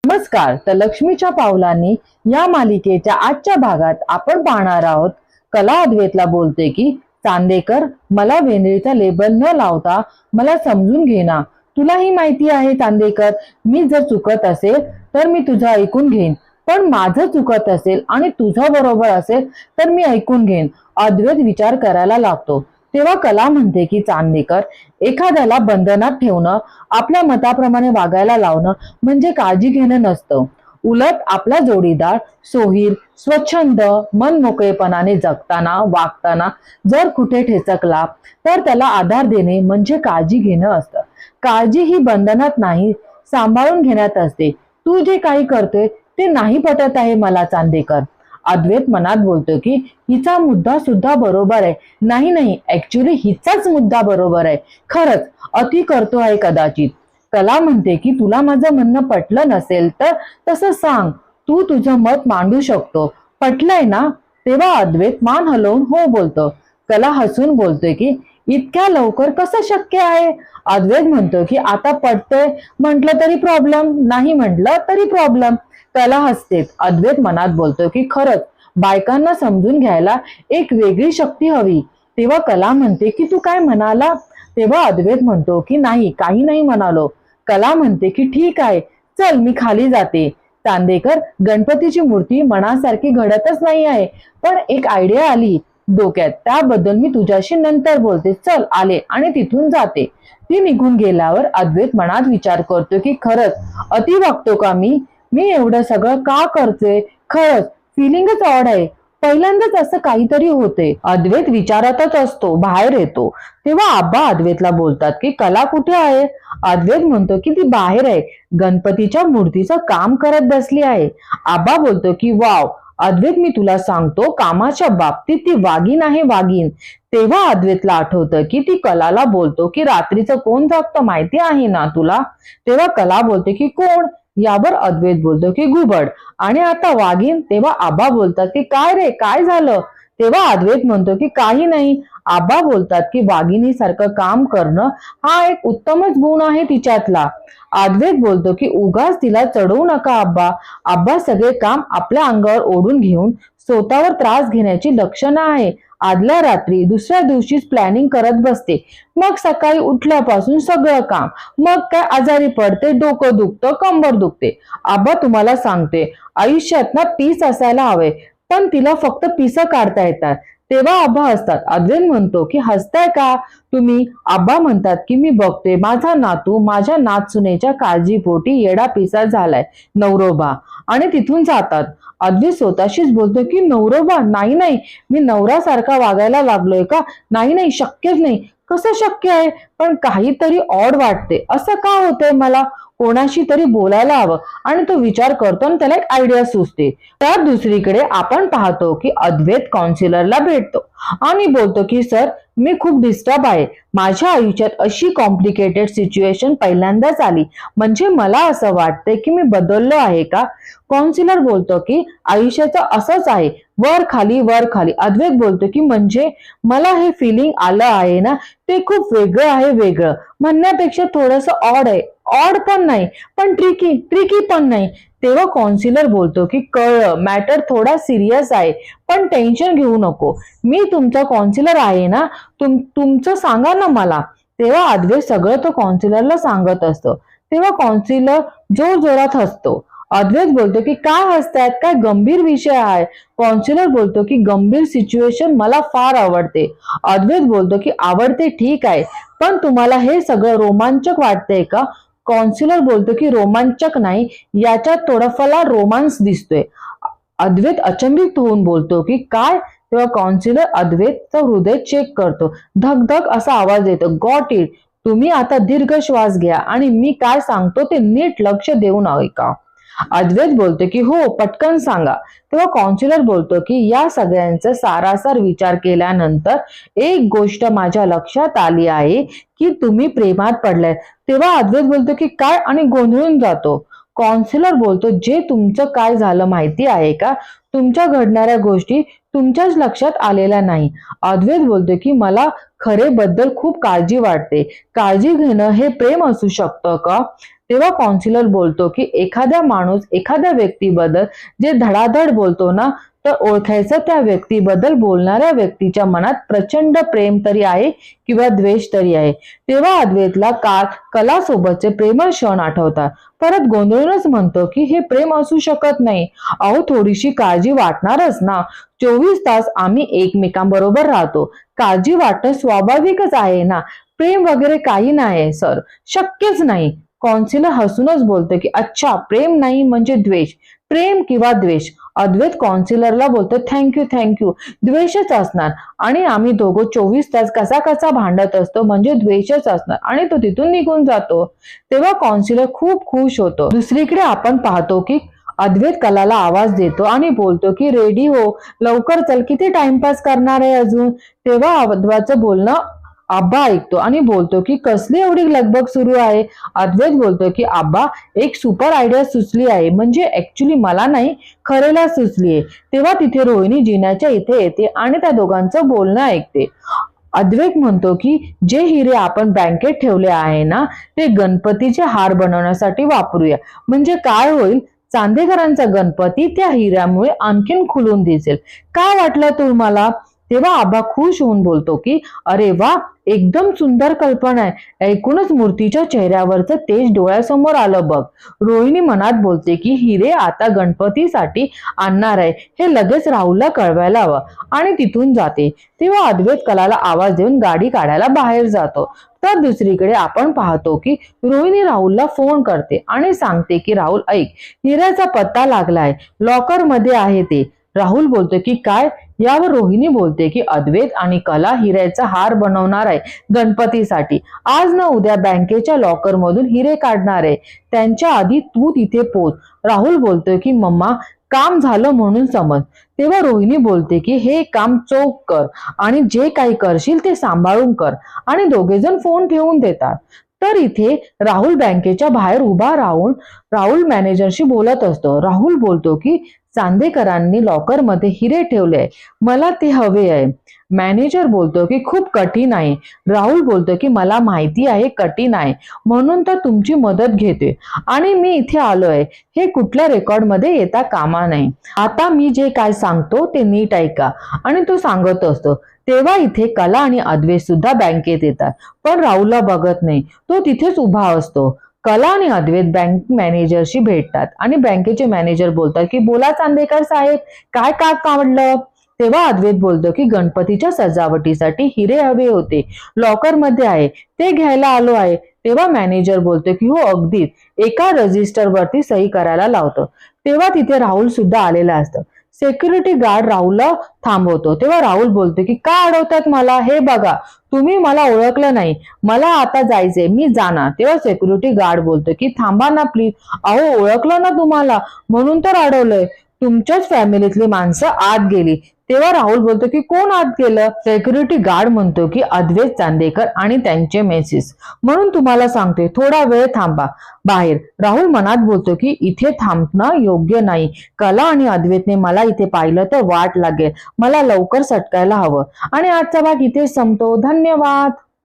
नमस्कार. तर लक्ष्मीच्या पावलांनी या मालिकेच्या आजच्या भागात आपण पाहणार आहोत. कला अद्वैतला बोलते की चांदेकर, मला वेंद्रीचा लेबल न लावता मला समजून घे ना. तुलाही माहिती आहे चांदेकर, मी जर चुकत असेल तर मी तुझं ऐकून घेईन, पण माझं चुकत असेल आणि तुझं बरोबर असेल तर मी ऐकून घेईन. अद्वैत विचार करायला लागतो. तेव्हा कला म्हणते की चांदेकर, एखाद्याला बंधनात ठेवणं, आपल्या मताप्रमाणे वागायला लावणं म्हणजे काळजी घेणं नसतं. उलट आपला जोडीदार सोहीर, स्वच्छंद, मन मोकळेपणाने जगताना वागताना जर कुठे ठेचकला तर त्याला आधार देणे म्हणजे काळजी घेणं असतं. काळजी ही बंधनात नाही, सांभाळून घेण्यात असते. तू जे काही करतोय ते नाही पटत आहे मला चांदेकर. अद्वैत मनात बोलतो की हिचा मुद्दा सुद्धा बरोबर आहे. नाही नाही, ऍक्च्युली हिचाच मुद्दा बरोबर आहे. खरंच अति करतो आहे कदाचित. कला म्हणते की तुला माझं म्हणणं पटलं नसेल तर तसं सांग, तू तुझं मत मांडू शकतो. पटलंय ना? तेव्हा अद्वैत मान हलवून हो बोलतो. कला हसून बोलतोय की इतक्या लवकर कसं शक्य आहे? अद्वैत म्हणतो की आता पटतंय म्हटलं तरी प्रॉब्लेम, नाही म्हटलं तरी प्रॉब्लेम. कला हसते. अद्वैत मनात बोलतो की खरंच बायकांना समजून घ्यायला एक वेगळी शक्ती हवी. तेव्हा कला म्हणते की तू काय म्हणाला? तेव्हा अद्वैत म्हणतो की नाही, काही नाही म्हणालो. कला म्हणते की ठीक आहे, चल मी खाली जाते. चांदेकर, गणपतीची मूर्ती मनासारखी घडतच नाही आहे, पण एक आयडिया आली डोक्यात, त्याबद्दल मी तुझ्याशी नंतर बोलते. चल आले आणि तिथून जाते. ती निघून गेल्यावर अद्वैत मनात विचार करतो की खरंच अति वागतो का मी? मी एवढं सगळं का करते? खरंच फिलिंगच ऑड आहे. पहिल्यांदाच असं काहीतरी होते. अद्वैत विचारातच असतो. बाहेर येतो तेव्हा आब्बा अद्वैतला बोलतात की कला कुठे आहे? अद्वैत म्हणतो की ती बाहेर आहे, गणपतीच्या मूर्तीचं काम करत बसली आहे. आब्बा बोलतो की वाव अद्वैत, मी तुला सांगतो, कामाच्या बाबतीत ती वागीन आहे, वागीन. तेव्हा अद्वैतला आठवतं की ती कलाला बोलतो की रात्रीचं कोण जागतं माहिती आहे ना तुला? तेव्हा कला बोलते की कोण? यावर अद्वैत बोलतो की घुबड. आणि आता वाघीण? तेव्हा आबा बोलतात की काय रे, काय झालं? तेव्हा अद्वैत म्हणतो की काही नाही. आबा बोलतात की वाघिणीसारखं काम करणं हा एक उत्तमच गुण आहे तिच्यातला. अद्वैत बोलतो की उगाच तिला चढवू नका आब्बा. आब्बा सगळे काम आपल्या अंगावर ओढून घेऊन स्वतःवर त्रास घेण्याची लक्षणं आहे. आदल्या रात्री दुसऱ्या दिवशीच प्लॅनिंग करत बसते, मग सकाळी उठल्यापासून सगळं काम, मग काय आजारी पडते, डोकं दुखतं, कंबर दुखते. आबा तुम्हाला सांगते, आयुष्यात ना पीस असायला हवे, पण तिला फक्त पिसं काढता येतात. तेव्हा आबा हसतात. अद्वैत म्हणतो की हसताय का तुम्ही? आबा म्हणतात की मी बघते माझा नातू माझ्या नातसुनेच्या काळजीपोटी येडा पिसा झालाय नवरोबा, आणि तिथून जातात. अद्वैत स्वतःशीच बोलतो की नवरोबा? नाही नाही, मी नवऱ्यासारखा वागायला लागलोय का? नाही नाही, शक्यच नाही. कसं शक्य आहे? पण काहीतरी ऑड वाटते. असं का होतंय मला? कोणाशी तरी बोलायला हवं. आणि तो विचार करतो आणि त्याला एक आयडिया सुचते. तर दुसरीकडे आपण पाहतो की अद्वैत काउन्सिलरला भेटतो आणि बोलतो की सर, मी खूप डिस्टर्ब आहे. माझ्या आयुष्यात अशी कॉम्प्लिकेटेड सिच्युएशन पहिल्यांदाच आली. म्हणजे मला असं वाटतंय की मी बदललो आहे का? काउन्सिलर बोलतो की आयुष्याचं असंच आहे, वर खाली वर खाली. अद्वैत बोलतो की म्हणजे मला हे फिलिंग आलं आहे ना, ते खूप वेगळं आहे. वेगळं म्हणण्यापेक्षा थोडंसं ऑड आहे. ऑड पण नाही, पण ट्रिकी, ट्रिकी पण नाही. तेव्हा काउन्सिलर बोलतो की कळलं, मॅटर थोडा सिरियस आहे, पण टेन्शन घेऊ नको. मी तुमचा काउन्सिलर आहे ना, तुमचं सांगा ना मला. तेव्हा अद्वैत सगळं तो काउन्सिलरला सांगत असतो. तेव्हा काउन्सिलर जोर जोरात हसतो. अद्वैत बोलतो की काय हसतायत, काय गंभीर विषय आहे? काउन्सिलर बोलतो की गंभीर सिच्युएशन मला फार आवडते. अद्वैत बोलतो की आवडते ठीक आहे, पण तुम्हाला हे सगळं रोमांचक वाटतंय का? काउन्सिलर बोलतो की रोमांचक नाही, याच्यात थोडाफार रोमांस दिसतोय. अद्वैत अचंबित होऊन बोलतो की काय? तेव्हा काउन्सिलर अद्वैतचं हृदय चेक करतो. धक असा आवाज येतो. Got it. तुम्ही आता दीर्घ श्वास घ्या आणि मी काय सांगतो ते नीट लक्ष देऊन ऐका. अद्वैत बोलतो की हो, पटकन सांगा. तेव्हा काउन्सिलर बोलतो की या सगळ्यांचा सारासार विचार केल्यानंतर एक गोष्ट माझ्या लक्षात आली आहे की तुम्ही प्रेमात पडलाय. तेव्हा अद्वैत बोलतो की काय, आणि गोंधळून जातो. काउन्सिलर बोलतो जे तुमचं काय झालं माहिती आहे का? तुमच्या घडणाऱ्या गोष्टी तुमच्याच लक्षात आलेल्या नाही. अद्वैत बोलतो की मला खरे बद्दल खूप काळजी वाटते. काळजी घेणं हे प्रेम असू शकतं का? तेव्हा काउन्सिलर बोलतो की एखादा माणूस एखाद्या व्यक्तीबद्दल जे धडाधड बोलतो ना, तर ओळखायचं त्या व्यक्तीबद्दल बोलणाऱ्या व्यक्तीच्या मनात प्रचंड प्रेम तरी आहे किंवा द्वेष तरी आहे. तेव्हा अद्वैतला कला सोबतचे प्रेमळ क्षण आठवतात. परत गोंधळूनच म्हणतो की हे प्रेम असू शकत नाही. अहो, थोडीशी काळजी वाटणारच ना. 24 तास आम्ही एकमेकांबरोबर राहतो. काळजी वाटणं स्वाभाविकच आहे ना. प्रेम वगैरे काही नाही सर, शक्यच नाही. कौन्सिलर हसूनच बोलतो की अच्छा, प्रेम नाही म्हणजे द्वेष. प्रेम किंवा द्वेष. अद्वैत कौन्सिलरला बोलतो थँक्यू, द्वेषच असणार. आणि आम्ही दोघं 24 तास कसा कसा भांडत असतो म्हणजे द्वेषच असणार. आणि तो तिथून निघून जातो. तेव्हा कौन्सिलर खूप खुश होतो. दुसरीकडे आपण पाहतो की अद्वैत कलाला आवाज देतो आणि बोलतो की रेडी हो, लवकर चल, किती टाइमपास करणार आहे अजून. तेव्हा अद्वैतचं बोलणं आब्बा ऐकतो आणि बोलतो की कसली एवढी लगबग सुरू आहे. अद्वैत बोलतो की आब्बा, एक सुपर आयडिया सुचली आहे, म्हणजे ऍक्च्युली मला नाही, खरेला सुचली आहे. तेव्हा तिथे रोहिणी जिन्याच्या इथे येते आणि त्या दोघांचं बोलणं ऐकते. अद्वैत म्हणतो की जे हिरे आपण बँकेत ठेवले आहे ना, ते गणपतीचे हार बनवण्यासाठी वापरूया. म्हणजे काय होईल, चांदेकरांचा गणपती त्या हिऱ्यामुळे आणखीन खुलून दिसेल. काय वाटलं तुम्हाला? तेव्हा आबा खुश होऊन बोलतो की अरे वा, एकदम सुंदर कल्पना आहे. ऐकूनच मूर्तीच्या चेहऱ्यावरचं तेज डोळ्यासमोर आलं बघ. रोहिणी मनात बोलते की हिरे आता गणपतीसाठी आणणार आहे हे लगेच राहुलला कळवायला हवं आणि तिथून जाते. तेव्हा अद्वैत कलाला आवाज देऊन गाडी काढायला बाहेर जातो. तर दुसरीकडे आपण पाहतो की रोहिणी राहुलला फोन करते आणि सांगते की राहुल ऐक, हिऱ्याचा पत्ता लागलाय, लॉकर मध्ये आहे ते. राहुल बोलतो की काय? यावर रोहिणी बोलते की अद्वैत आणि कला हिऱ्याचा हार बनवणार आहे गणपतीसाठी. आज ना उद्या बँकेच्या लॉकर मधून हिरे काढणार आहे. त्यांच्या आधी तू तिथे पोच. राहुल बोलतोय की मम्मा, काम झालं म्हणून समज. तेव्हा रोहिणी बोलते की हे काम चोख कर आणि जे काही करशील ते सांभाळून कर. आणि दोघेजण फोन ठेवून देतात. तर इथे राहुल बँकेच्या बाहेर उभा राहून राहुल मॅनेजरशी बोलत असतो. राहुल बोलतो की चांदेकरांनी लॉकर मध्ये हिरे ठेवले, मला ते हवे आहे. मॅनेजर बोलतो की खूप कठीण आहे. राहुल बोलतो की मला माहिती आहे कठीण आहे, म्हणून तर तुमची मदत घेते आणि मी इथे आलोय. हे कुठल्या रेकॉर्ड मध्ये येता कामा नाही. आता मी जे काय सांगतो ते नीट ऐका. आणि तो सांगत असतो. तेव्हा इथे कला आणि अद्वैत सुद्धा बँकेत येतात, पण राहुलला बघत नाही. तो तिथेच उभा असतो. कला आणि अद्वैत बँक मॅनेजरशी भेटतात आणि बँकेचे मॅनेजर बोलतात की बोला चांदेकर साहेब, काय काम काढलं? तेव्हा अद्वैत बोलतो की गणपतीच्या सजावटीसाठी हिरे हवे होते, लॉकर मध्ये आहे, ते घ्यायला आलो आहे. तेव्हा मॅनेजर बोलतो की हो अगदीच, एका रजिस्टर वरती सही करायला लावतो. तेव्हा तिथे राहुल सुद्धा आलेला असतं. सिक्युरिटी गार्ड राहुलला थांबवतो. तेव्हा राहुल बोलतो की का अडवतात मला? हे बघा, तुम्ही मला ओळखलं नाही, मला आता जायचंय, मी जाणार. तेव्हा सिक्युरिटी गार्ड बोलतो की थांबा ना प्लीज. अहो, ओळखलं ना तुम्हाला, म्हणून तर अडवलंय. तुमच्याच फॅमिलीतली माणसं आत गेली. तेव्हा राहुल बोलतो की कोण आत गेलं? सिक्युरिटी गार्ड म्हणतो की अद्वैत चांदेकर आणि त्यांचे मेसेस. म्हणून तुम्हाला सांगतोय, थोडा वेळ थांबा बाहेर. राहुल मनात बोलतो की इथे थांबणं योग्य नाही. कला आणि अद्वैतने मला इथे पाहिलं तर वाट लागेल. मला लवकर सटकायला हवं. आणि आजचा भाग इथे संपतो. धन्यवाद.